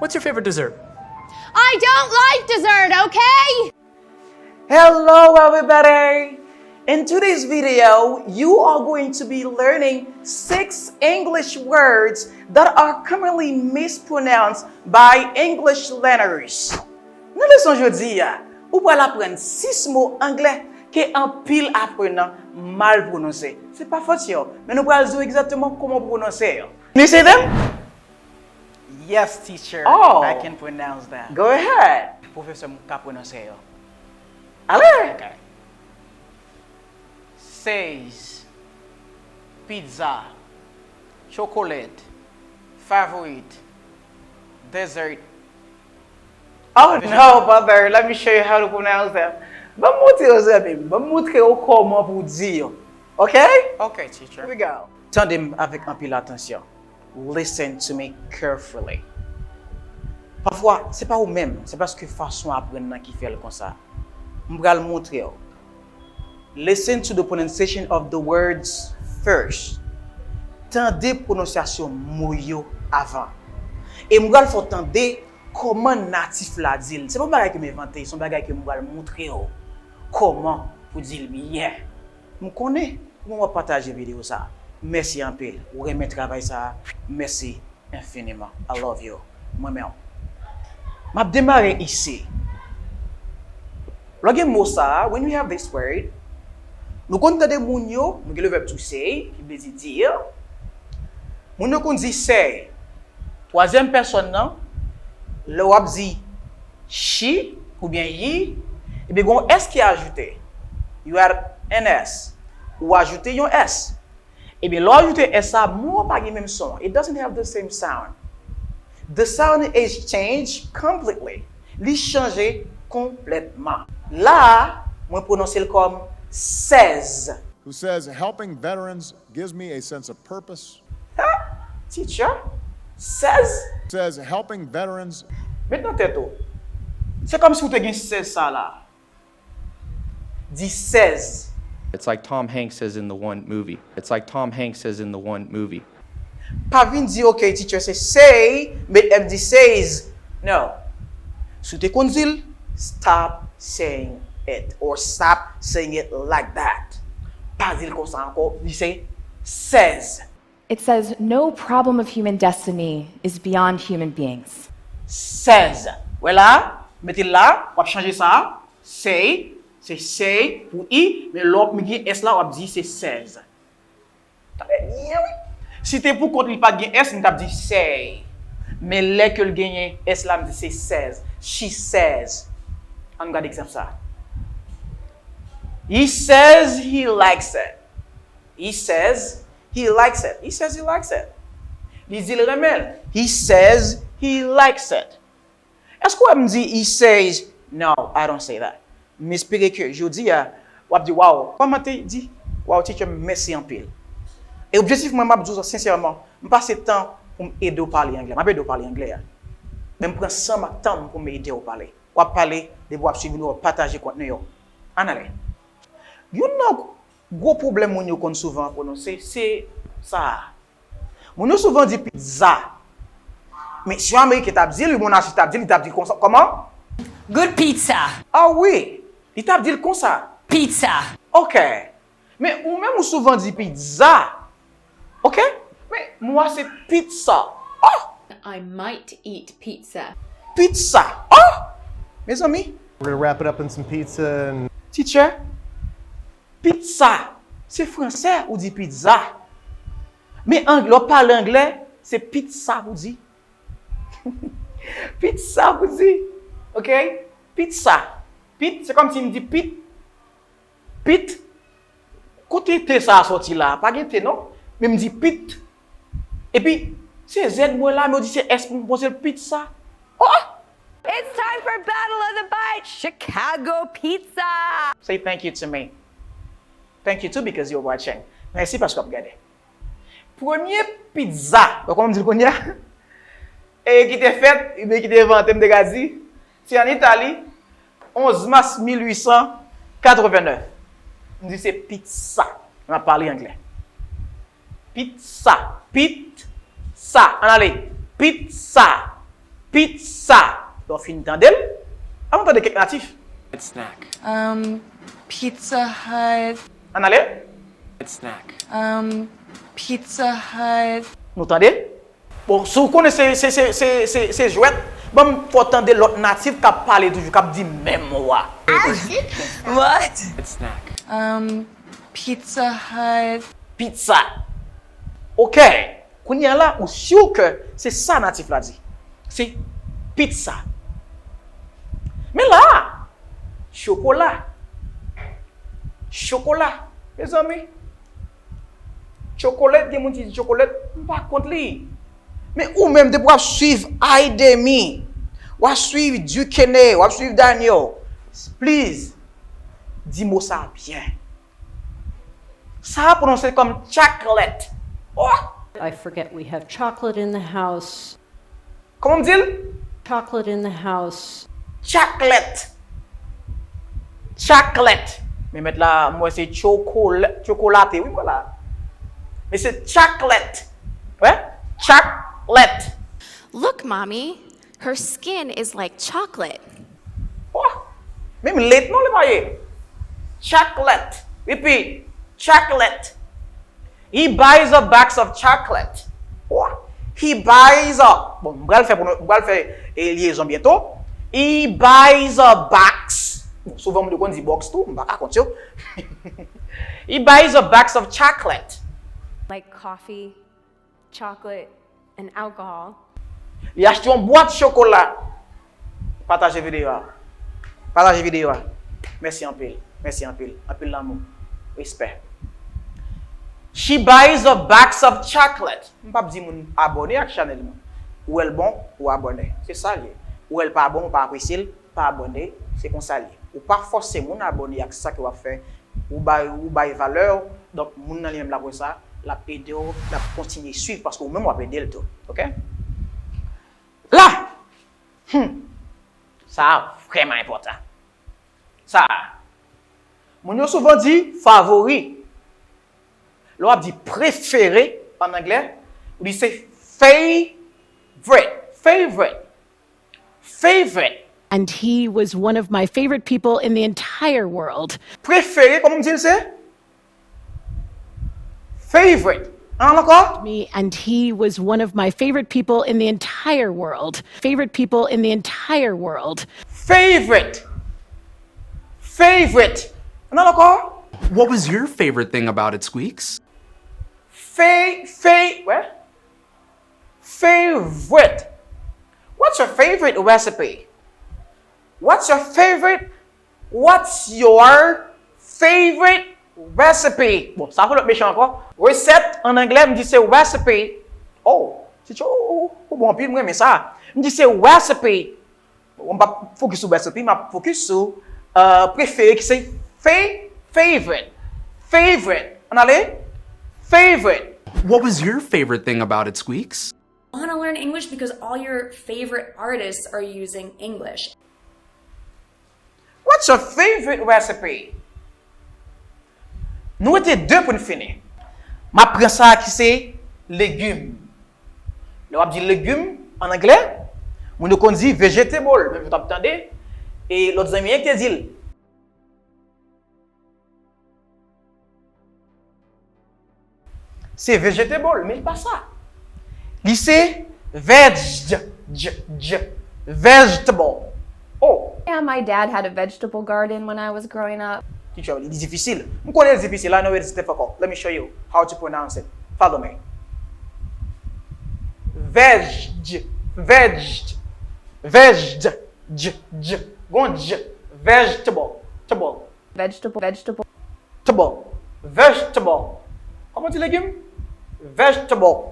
What's your favorite dessert? I don't like dessert, okay? Hello everybody! In today's video, you are going to be learning 6 English words that are commonly mispronounced by English learners. Dans la leçon jodia, vous pouvez apprendre 6 mots anglais que en pile apprenant mal prononcé. C'est pas faute, mais nous allons dire exactement comment prononcer. Can you say them? Yes, teacher. Oh. I can pronounce that. Go ahead. Professor, can pronounce it. Allez. Okay. Says, pizza, chocolate, favorite, dessert. Oh no, brother. Let me show you how to pronounce them. Vamos montrer comment pour dire. Okay? Okay, teacher. Here we go. Tande avec un peu l'attention. Listen to me carefully. Parfois, c'est pas vous-même, c'est parce que façon apprendre qui fait comme ça. Je vais le montrer. Listen to the pronunciation of the words first. Tande prononciation moyo avant. Et je vais faire tande comment natif la dit. C'est pas bagay que m'inventer, c'est bagay que je vais le montrer. Comment pour dire bien. Je connais, je vais partager la vidéo ça. Merci un peu. Vous aimez travail ça. Merci infiniment. I love you. Moi-même. Je vais démarrer ici. Lorsque mot ça, when we have this word, nous comptons moun yo, nous le verbe to say, qui veut dire. Moun yo kon dit say. Troisième personne non, le wap dit she ou bien yi, et bien gon s qui est ajouté. You add un s ou ajouter yon s. Et bien l'ajouter s ça moi pas même son. It doesn't have the same sound. The sound is changed completely. Li changé complètement. Là, moi prononcer le comme says. Who says helping veterans gives me a sense of purpose. Teacher says. Says helping veterans. Maintenant tête. C'est comme si vous te says ça là. Dit says. It's like Tom Hanks says in the one movie. It's like Tom Hanks says in the one movie. Pas vin dit OK, teacher say, mais elle dit says. No. Si tu konzil, stop saying it or stop saying it like that. Pas dire comme ça encore, il say says. It says, no problem of human destiny is beyond human beings. Says. Voilà, mettez là, on va changer ça. Say, c'est say pour i, mais l'autre me s là, on va dire c'est says. Si t'es pour contre il pas gain s, on t'a dit say. Mais là que le gagne s là, me dit c'est says. She says. On regarde exemple ça. He says he likes it. He says he likes it. He says he likes it. Il dit le remel. He says he likes it. Est-ce qu'on me dit he says no, I don't say that. M'espérer que je dis ou dit wow, comment tu dis wow teacher merci en pile. Et objectivement m'a dit sincèrement, me passer temps pour m'aider à parler anglais. M'a aider à parler anglais. Même prendre 100 temps pour m'aider à parler. Ou parler, de vous suivre, partager contenu yo. En allez. You know, gros problème moun yo kon souvent prononcer, c'est ça. Moun yo souvent dit pizza. Mais si Amérique t'a dit, le mon achit t'a dit, il t'a dit comment? Good pizza. Ah oui, il t'a dit comme ça. Pizza. OK. Mais ou même souvent dit pizza. OK? Mais moi c'est pizza. Oh, I might eat pizza. pizza. Oh! Mes amis, We're gonna wrap it up in some pizza and teacher, pizza, c'est français ou dit pizza. Mais anglais, on parle anglais, c'est pizza vous dit. Pizza vous dit. OK? Pizza. Pit, c'est comme si me dit pit. Pit. Côté T ça a sorti là, pas de T non, mais me dit pit. Et puis c'est Z moi là, mais on dit c'est S pour me poser le pizza. Oh! It's time for Battle of the Bites, Chicago pizza. Say thank you to me. Thank you too because you're watching. Merci parce que vous regardez. Premier pizza, comment on dit qu'on y a? Et qui était fait, et qui était inventé, c'est en Italie, 11 mars 1889. On dit c'est pizza. On va parler anglais. Pizza. Pizza. On allez. Pizza. Pizza. Donc, fin tandem. Avant de quelque natif. Snack. Pizza Hut. En allez? Snack. Pizza Hut. Vous entendez? Bon, si vous connaissez ces jouets, bon, faut entendre l'autre natif qui parle toujours, qui dit même moi. What? Snack. Pizza Hut. Pizza. Ok. Quand y a là, on est sûr que c'est ça natif là dit. C'est pizza. Mais là, chocolat. Chocolat. Mes amis. Chocolat, il y a des gens qui disent chocolat, pas contre lui. Mais ou même de pouvoir suivre Aidemi, ou suivre Duquesne, ou suivre Daniel. Please, dis-moi ça bien. Ça prononcé comme chocolate. Oh! I forget we have chocolate in the house. Comment on dit? Chocolate in the house. Chocolate. Chocolate. Mais maintenant, moi, c'est chocolaté. Oui, voilà. Mais c'est chocolate. Ouais? Chocolate. Look, Mommy. Her skin is like chocolate. Oh! Même lait, non, le voyez. Chocolate. Repeat. Chocolate. He buys a box of chocolate. Oh! He buys a... Bon, on va le faire liaison bientôt. He buys a box. Bon, souvent, on dit box tout. On va raconter. He buys a box of chocolate. Like coffee, chocolate, and alcohol. Il achète une boîte de chocolat. Partagez vidéo. Partagez vidéo. Merci en pile. Merci en pile. En pile l'amour. Respect. She buys a box of chocolate. Je ne peux pas dire mon abonné à Chanel. Ou elle bon ou abonné. C'est ça lié. Ou elle pas bon ou pas apprécié, pas abonné, c'est comme ça lié. Ou pas forcément abonné à ça que va faire. Ou bail valeur. Donc mon nan aime la pour ça, la pédéo, la continuer suivre parce que même on va pédé le tout. OK? Là. Ça vraiment important. Ça. Mon yo souvent dit favori. L'on dit préféré en anglais, on dit c'est favorite. Favorite. Favorite. And he was one of my favorite people in the entire world. Préféré, comment on dit c'est? Favorite. Encore? Me, and he was one of my favorite people in the entire world. Favorite people in the entire world. Favorite. Favorite. Encore? What was your favorite thing about it, Squeaks? What? Favorite. What's your favorite recipe? What's your favorite recipe? Bon, ça va être méchant encore. Recette en anglais, me dit c'est recipe. Oh, c'est bon pile moi mais ça. Me dit c'est recipe. On va focus sur recipe, mais focus sur préféré qui c'est favorite. Favorite. On allait? Favorite. What was your favorite thing about it, Squeaks? I want to learn English because all your favorite artists are using English. What's your favorite recipe? Nous étions deux pour nous finir. Je prends ça qui c'est légumes. On dit légumes en anglais. On dit vegetable. Même vous entendez? Et l'autre ami qui dit c'est vegetable, mais pas ça. C'est vegetable. Oh. Yeah, my dad had a vegetable garden when I was growing up. Teacher, it's difficile. I know it's difficile. I know it's difficult. Let me show you how to pronounce it. Follow me. Vegetable. Comment tu légumes? Vegetable.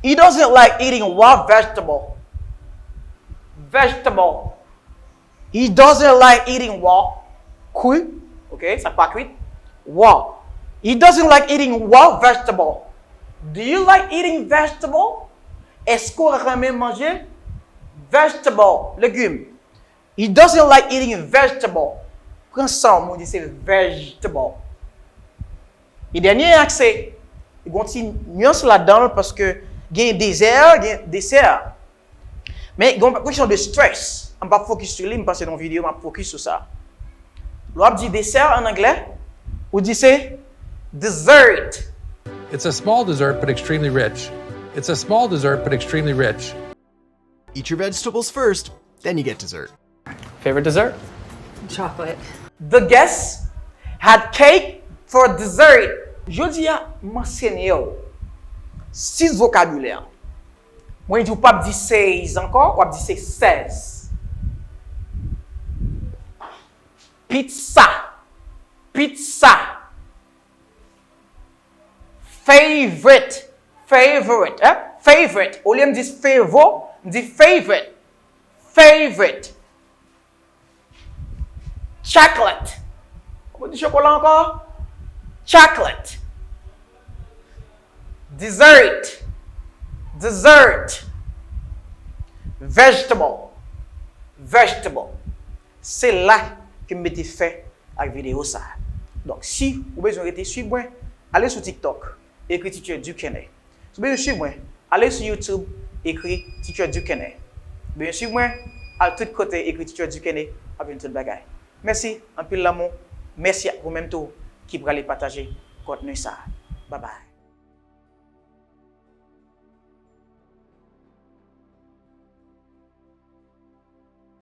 He doesn't like eating raw vegetable. Vegetable. He doesn't like eating raw. Cru. Okay, ça pas cuit. Raw. He doesn't like eating raw vegetable. Do you like eating vegetable? Est-ce qu'on aime manger vegetable, légumes? He doesn't like eating vegetable. Prends ça, on dit c'est vegetable. Et dernier accès, il y a une nuance là-dedans parce que il y a un dessert, Mais il y a une question de stress. On ne va pas focus sur lui, je passe dans la vidéo, on va focus sur ça. L'on dit dessert en anglais, ou dit c'est dessert. It's a small dessert but extremely rich. It's a small dessert but extremely rich. Eat your vegetables first, then you get dessert. Favorite dessert? Chocolate. The guests had cake for dessert. Jodia mentionné 6 vocabulaires. Moi, je ne dis pas 16 encore, ou 16. Pizza. Pizza. Favorite. Favorite. Hein? Favorite. Au lieu de dire favor, je dis favorite. Favorite. Chocolate. Comment dit chocolat encore? Chocolate. Dessert. Dessert. Vegetable. Vegetable. C'est là que je m'étais fait avec la vidéo ça. Donc, si vous avez besoin de suivre moi, allez sur TikTok, écrit Teacher du Kenya. Si vous avez besoin de suivre moi, allez sur YouTube, écrit Teacher du Kenya. Bien sûr, moi, à tout côté, écrit Teacher du Kenya, avec tout le bagage. Merci, un peu l'amour. Merci à vous-même tout qui pourrez partager contenu ça. Bye bye.